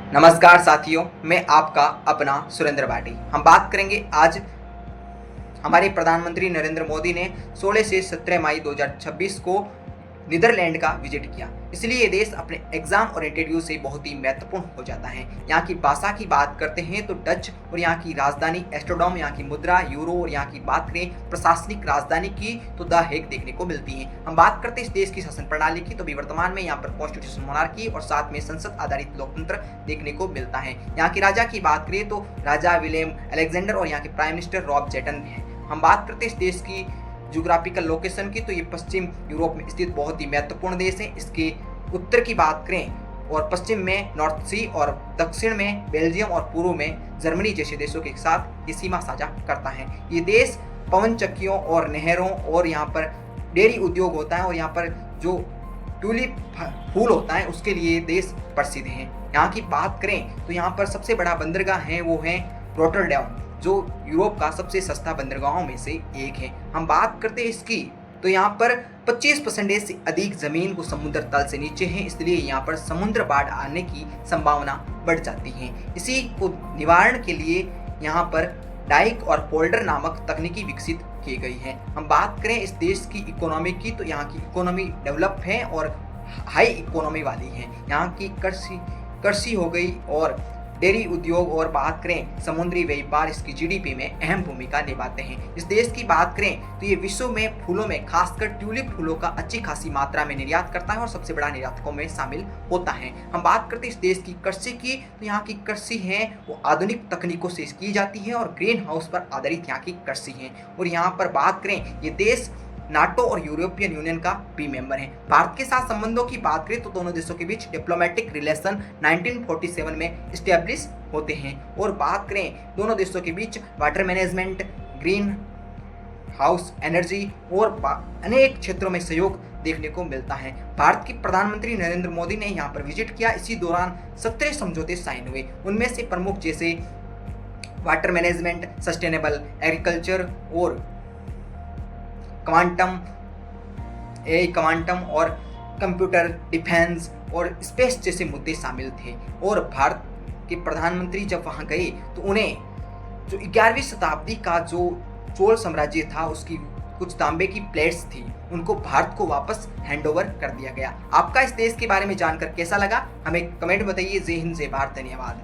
नमस्कार साथियों, मैं आपका अपना सुरेंद्र भाटी। हम बात करेंगे आज हमारे प्रधानमंत्री नरेंद्र मोदी ने 16 से 17 मई 2026 को नीदरलैंड का विजिट किया। इसलिए ये देश अपने एग्जाम ओरिएंटेड व्यू से बहुत ही महत्वपूर्ण हो जाता है। यहाँ की भाषा की बात करते हैं तो डच, और यहाँ की राजधानी एस्टरडम, यहाँ की मुद्रा यूरो, और यहाँ की बात करें प्रशासनिक राजधानी की तो द हेग देखने को मिलती है। हम बात करते हैं इस देश की शासन प्रणाली की तो भी वर्तमान में यहाँ पर कॉन्स्टिट्यूशन मोनार्की और साथ में संसद आधारित लोकतंत्र देखने को मिलता है। यहाँ की राजा की बात करें तो राजा विलियम अलेक्जेंडर और यहाँ के प्राइम मिनिस्टर रॉब जेटन है। हम बात करते हैं इस देश की ज्योग्राफिकल लोकेशन की तो ये पश्चिम यूरोप में स्थित बहुत ही महत्वपूर्ण देश है। इसके उत्तर की बात करें और पश्चिम में नॉर्थ सी और दक्षिण में बेल्जियम और पूर्व में जर्मनी जैसे देशों के साथ ये सीमा साझा करता है। ये देश पवन चक्कियों और नहरों और यहाँ पर डेयरी उद्योग होता है और यहाँ पर जो ट्यूलिप फूल होता है उसके लिए देश प्रसिद्ध है। यहाँ की बात करें तो यहाँ पर सबसे बड़ा बंदरगाह है वो है रोटरडैम, जो यूरोप का सबसे सस्ता बंदरगाहों में से एक है। हम बात करते हैं इसकी तो यहाँ पर 25% से अधिक जमीन को समुद्र तल से नीचे है, इसलिए यहाँ पर समुद्र बाढ़ आने की संभावना बढ़ जाती है। इसी को निवारण के लिए यहाँ पर डाइक और पोल्डर नामक तकनीकी विकसित की गई है। हम बात करें इस देश की इकोनॉमी की तो यहाँ की इकोनॉमी डेवलप है और हाई इकोनॉमी वाली है। यहाँ की कृषि हो गई और डेयरी उद्योग और बात करें समुद्री व्यापार इसकी जीडीपी में अहम भूमिका निभाते हैं। इस देश की बात करें तो ये विश्व में फूलों में खासकर ट्यूलिप फूलों का अच्छी खासी मात्रा में निर्यात करता है और सबसे बड़ा निर्यातकों में शामिल होता है। हम बात करते हैं इस देश की कृषि की तो यहाँ की कृषि है वो आधुनिक तकनीकों से की जाती है और ग्रीन हाउस पर आधारित यहाँ की कृषि है। और यहाँ पर बात करें ये देश नाटो और यूरोपियन यूनियन का भी मेंबर है। भारत के साथ संबंधों की बात करें तो दोनों देशों के बीच डिप्लोमेटिक रिलेशन 1947 में स्टैब्लिश होते हैं। और बात करें दोनों देशों के बीच water management, green house energy और अनेक क्षेत्रों में सहयोग देखने को मिलता है। भारत के प्रधानमंत्री नरेंद्र मोदी ने यहाँ पर विजिट किया। इसी दौरान 17 समझौते साइन हुए। उनमें से प्रमुख जैसे वाटर मैनेजमेंट, सस्टेनेबल एग्रीकल्चर और क्वांटम और कंप्यूटर, डिफेंस और स्पेस जैसे मुद्दे शामिल थे। और भारत के प्रधानमंत्री जब वहां गए तो उन्हें जो 11वीं शताब्दी का जो चोल साम्राज्य था उसकी कुछ तांबे की प्लेट्स थी, उनको भारत को वापस हैंडओवर कर दिया गया। आपका इस देश के बारे में जानकर कैसा लगा हमें कमेंट बताइए। जय हिंद, जय भारत, धन्यवाद।